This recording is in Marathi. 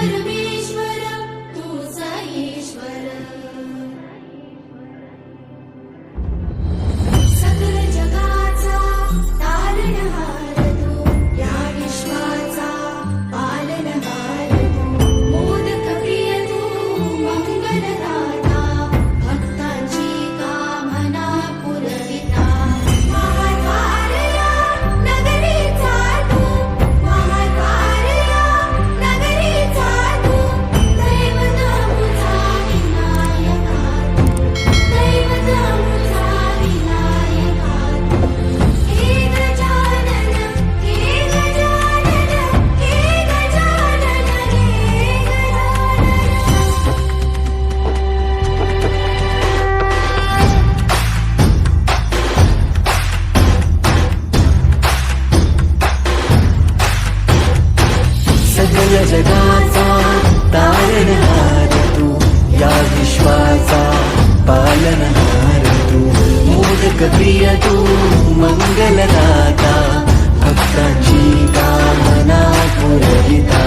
परमेश्वर तुझा ईश्वर सकल जगाचा तारणहार तू या विश्वाचा पालनहार तू मोदक प्रिय तू मंगलदाता भक्तांची कामना पुरविता महाद्वार या नगरीचा तू महाद्वार या नगरीचा तू दैवत मुझा विनायका तू दैवत मुझा विनायका तू हे गजानन हे गजानन हे गजानन हे गजानन सकल जगाचा तारणहार तू या विश्वाचा पालनहार तू मोदक प्रिय तू मंगलदाता भक्तांची कामना पुरविता